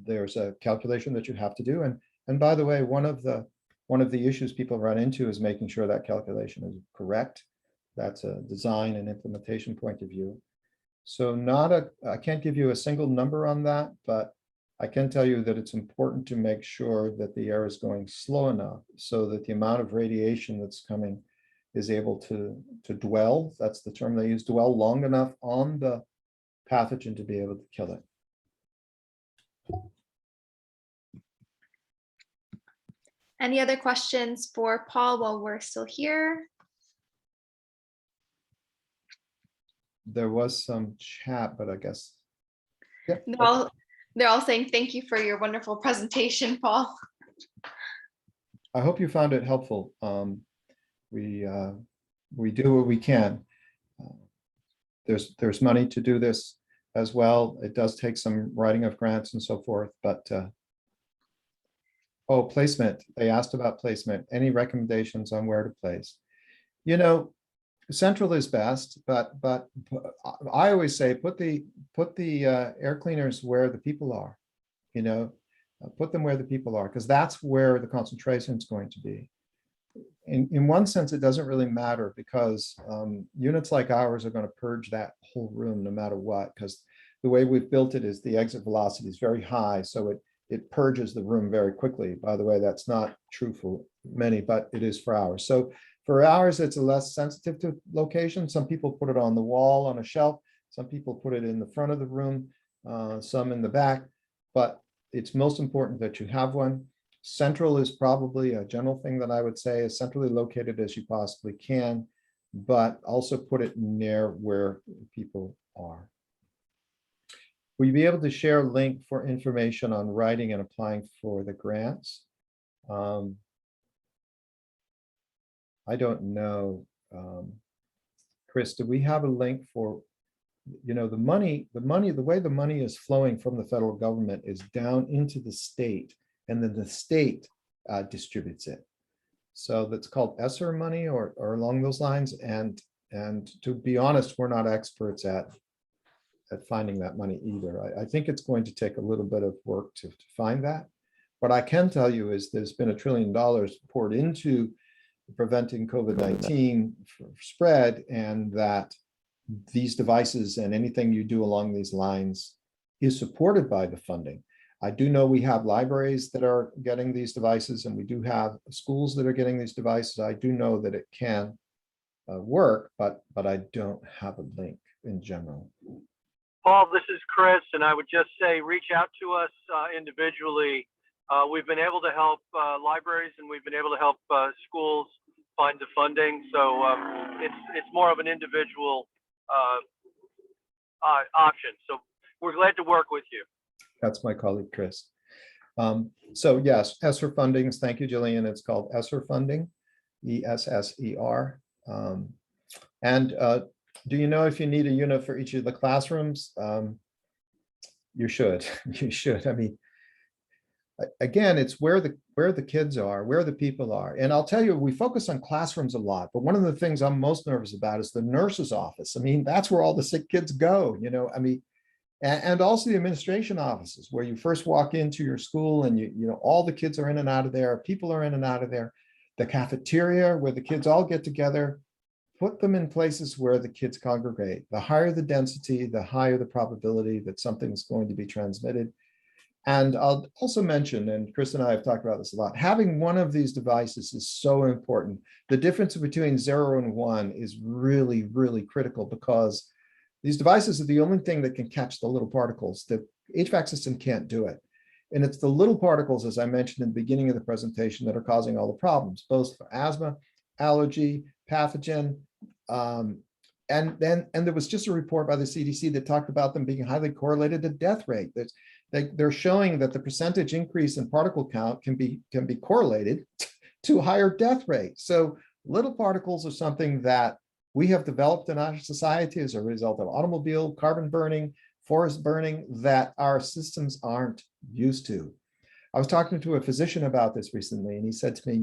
There's a calculation that you have to do. And by the way, one of the issues people run into is making sure that calculation is correct. That's a design and implementation point of view. So I can't give you a single number on that, but I can tell you that it's important to make sure that the air is going slow enough so that the amount of radiation that's coming is able to dwell, that's the term they use, dwell long enough on the pathogen to be able to kill it. Any other questions for Paul while we're still here? There was some chat, but I guess. Yeah. They're all saying thank you for your wonderful presentation, Paul. I hope you found it helpful. We do what we can. There's money to do this as well. It does take some writing of grants and so forth, but oh, placement. They asked about placement. Any recommendations on where to place? You know, central is best, but I always say put the air cleaners where the people are. You know, put them where the people are, because that's where the concentration is going to be. In one sense, it doesn't really matter, because units like ours are going to purge that whole room no matter what, because the way we've built it is the exit velocity is very high, so it purges the room very quickly. By the way, that's not true for many, but it is for ours. So for ours, it's a less sensitive to location. Some people put it on the wall on a shelf. Some people put it in the front of the room, some in the back, but it's most important that you have one. Central is probably a general thing that I would say, as centrally located as you possibly can, but also put it near where people are. Will you be able to share a link for information on writing and applying for the grants? I don't know. Chris, do we have a link for, you know, the way the money is flowing from the federal government is down into the state, and then the state distributes it. So that's called ESSER money or along those lines. And to be honest, we're not experts at finding that money either. I think it's going to take a little bit of work to find that. What I can tell you is there's been $1 trillion poured into preventing COVID-19 spread, and that these devices and anything you do along these lines is supported by the funding. I do know we have libraries that are getting these devices, and we do have schools that are getting these devices. I do know that it can work, but I don't have a link in general. Paul, this is Chris, and I would just say reach out to us individually. We've been able to help libraries, and we've been able to help schools find the funding. So it's more of an individual option. So we're glad to work with you. That's my colleague, Chris. So yes, ESSER fundings. Thank you, Jillian. It's called ESSER funding, ESSER. Do you know if you need a unit for each of the classrooms? You should. You should. I mean, again, it's where the kids are, where the people are. And I'll tell you, we focus on classrooms a lot, but one of the things I'm most nervous about is the nurse's office. I mean, that's where all the sick kids go, I mean, and also the administration offices where you first walk into your school and all the kids are in and out of there, people are in and out of there. The cafeteria where the kids all get together, put them in places where the kids congregate. The higher the density, the higher the probability that something is going to be transmitted. And I'll also mention, and Chris and I have talked about this a lot, having one of these devices is so important. The difference between 0 and 1 is really, really critical because these devices are the only thing that can catch the little particles. The HVAC system can't do it. And it's the little particles, as I mentioned in the beginning of the presentation, that are causing all the problems, both for asthma, allergy, pathogen. And there was just a report by the CDC that talked about them being highly correlated to death rate. They're showing that the percentage increase in particle count can be correlated to higher death rate. So little particles are something that we have developed in our society as a result of automobile, carbon burning, forest burning that our systems aren't used to. I was talking to a physician about this recently, and he said to me,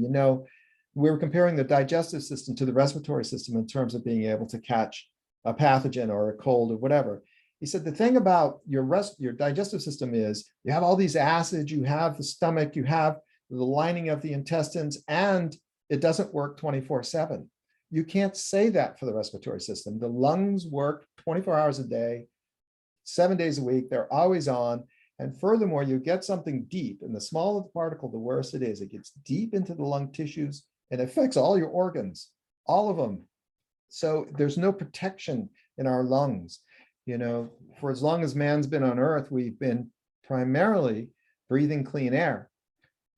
we were comparing the digestive system to the respiratory system in terms of being able to catch a pathogen or a cold or whatever. He said, the thing about your digestive system is you have all these acids, you have the stomach, you have the lining of the intestines, and it doesn't work 24/7. You can't say that for the respiratory system. The lungs work 24 hours a day, 7 days a week. They're always on. And furthermore, you get something deep, and the smaller the particle, the worse it is. It gets deep into the lung tissues and affects all your organs, all of them. So there's no protection in our lungs. For as long as man's been on Earth, we've been primarily breathing clean air.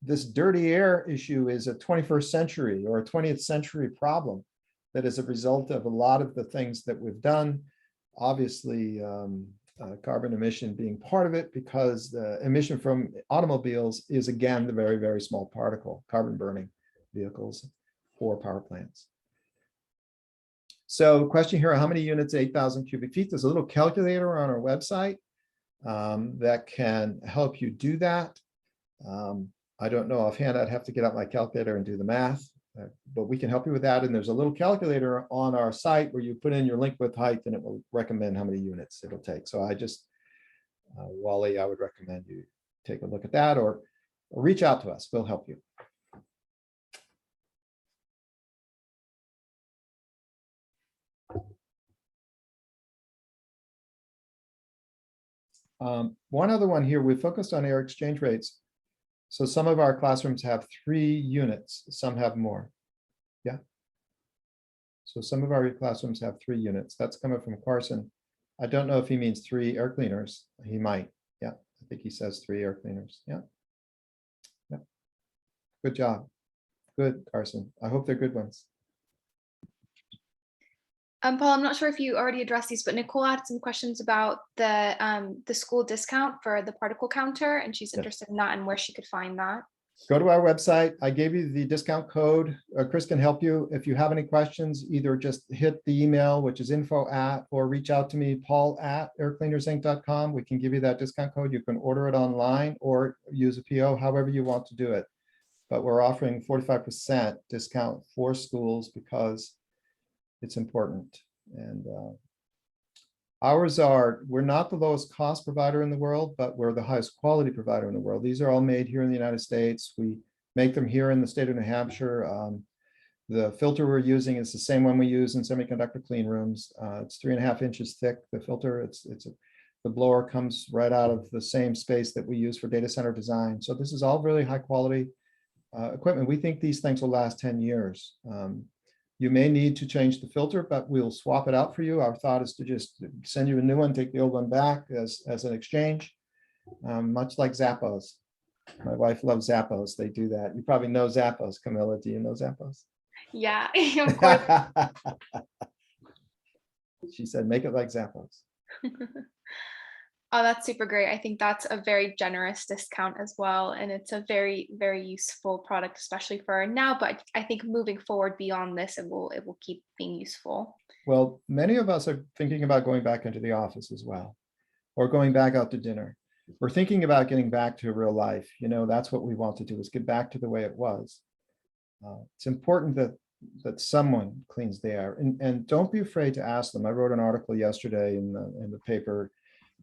This dirty air issue is a 21st century or a 20th century problem that is a result of a lot of the things that we've done. Obviously, carbon emission being part of it, because the emission from automobiles is, again, the very, very small particle, carbon burning vehicles or power plants. So question here, how many units, 8,000 cubic feet? There's a little calculator on our website that can help you do that. I don't know offhand, I'd have to get out my calculator and do the math, but we can help you with that. And there's a little calculator on our site where you put in your link width height and it will recommend how many units it'll take. So Wally, I would recommend you take a look at that or reach out to us. We'll help you. One other one here, we focused on air exchange rates. So some of our classrooms have 3 units, some have more. Yeah. So some of our classrooms have 3 units. That's coming from Carson. I don't know if he means 3 air cleaners. He might. Yeah, I think he says 3 air cleaners. Yeah. Yeah. Good job. Good, Carson. I hope they're good ones. Paul, I'm not sure if you already addressed these, but Nicole had some questions about the school discount for the particle counter, and she's interested in that and where she could find that. Go to our website. I gave you the discount code. Chris can help you. If you have any questions, either just hit the email, which is info@, or reach out to me, paul@aircleanersinc.com. We can give you that discount code. You can order it online or use a PO, however you want to do it. But we're offering 45% discount for schools because it's important. And we're not the lowest cost provider in the world, but we're the highest quality provider in the world. These are all made here in the United States. We make them here in the state of New Hampshire. The filter we're using is the same one we use in semiconductor clean rooms. It's 3.5 inches thick, the filter. The blower comes right out of the same space that we use for data center design. So this is all really high quality equipment. We think these things will last 10 years. You may need to change the filter, but we'll swap it out for you. Our thought is to just send you a new one, take the old one back as an exchange, much like Zappos. My wife loves Zappos. They do that. You probably know Zappos. Camilla, do you know Zappos? Yeah, of course. She said, make it like Zappos. Oh, that's super great. I think that's a very generous discount as well. And it's a very, very useful product, especially for now. But I think moving forward beyond this, it will keep being useful. Well, many of us are thinking about going back into the office as well, or going back out to dinner. we're thinking about getting back to real life. That's what we want to do, is get back to the way it was. It's important that someone cleans the air, and don't be afraid to ask them. I wrote an article yesterday in the paper.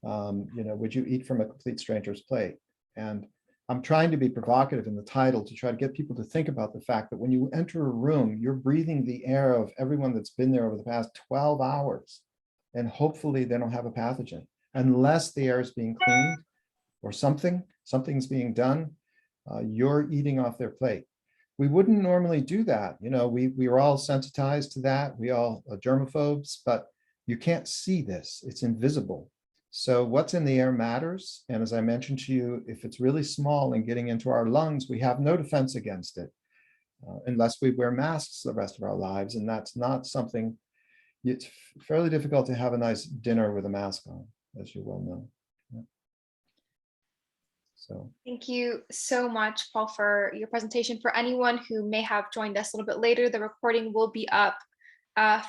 Would you eat from a complete stranger's plate? And I'm trying to be provocative in the title to try to get people to think about the fact that when you enter a room, you're breathing the air of everyone that's been there over the past 12 hours. And hopefully they don't have a pathogen, unless the air is being cleaned or something's being done. You're eating off their plate. We wouldn't normally do that. We are all sensitized to that. We all are germaphobes, but you can't see this. It's invisible. So what's in the air matters. And as I mentioned to you, if it's really small and getting into our lungs, we have no defense against it unless we wear masks the rest of our lives. And that's not something, it's fairly difficult to have a nice dinner with a mask on, as you well know. Yeah. So thank you so much, Paul, for your presentation. For anyone who may have joined us a little bit later, the recording will be up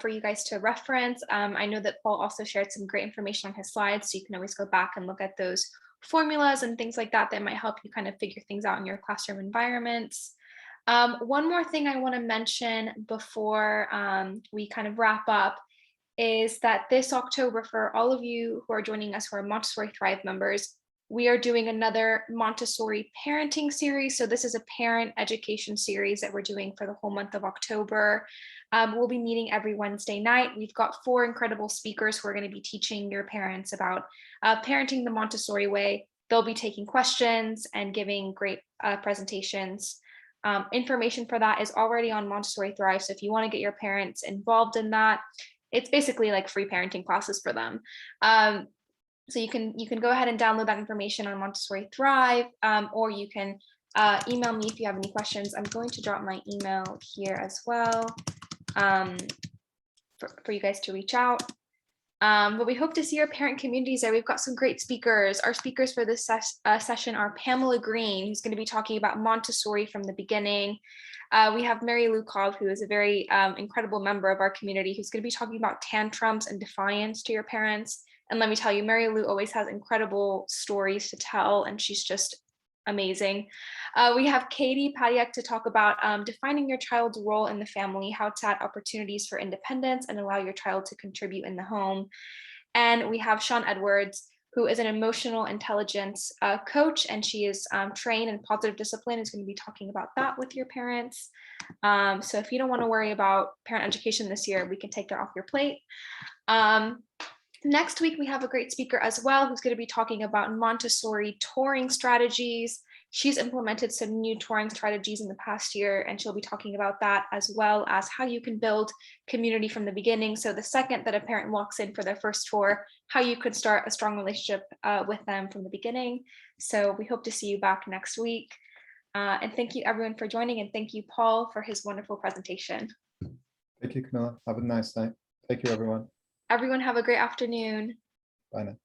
for you guys to reference. I know that Paul also shared some great information on his slides, so you can always go back and look at those formulas and things like that might help you kind of figure things out in your classroom environments. One more thing I want to mention before we kind of wrap up is that this October, for all of you who are joining us who are Montessori Thrive members, we are doing another Montessori parenting series. So this is a parent education series that we're doing for the whole month of October. We'll be meeting every Wednesday night. We've got 4 incredible speakers who are going to be teaching your parents about parenting the Montessori way. They'll be taking questions and giving great presentations. Information for that is already on Montessori Thrive. So if you want to get your parents involved in that, it's basically like free parenting classes for them. So you can go ahead and download that information on Montessori Thrive, or you can email me if you have any questions. I'm going to drop my email here as well for you guys to reach out. But we hope to see our parent communities there. We've got some great speakers. Our speakers for this session are Pamela Green, who's going to be talking about Montessori from the beginning. We have Mary Lou Cobb, who is a very incredible member of our community, who's going to be talking about tantrums and defiance to your parents. And let me tell you, Mary Lou always has incredible stories to tell, and she's just amazing. We have Katie Padiak to talk about defining your child's role in the family, how to add opportunities for independence and allow your child to contribute in the home. And we have Sean Edwards, who is an emotional intelligence coach, and she is trained in positive discipline, is going to be talking about that with your parents. So if you don't want to worry about parent education this year, we can take that off your plate. Next week, we have a great speaker as well, who's going to be talking about Montessori touring strategies. She's implemented some new touring strategies in the past year, and she'll be talking about that, as well as how you can build community from the beginning. So the second that a parent walks in for their first tour, how you could start a strong relationship with them from the beginning. So we hope to see you back next week. And thank you everyone for joining, and thank you, Paul, for his wonderful presentation. thank you, Camilla. Have a nice night. Thank you, everyone. Everyone have a great afternoon. Bye now.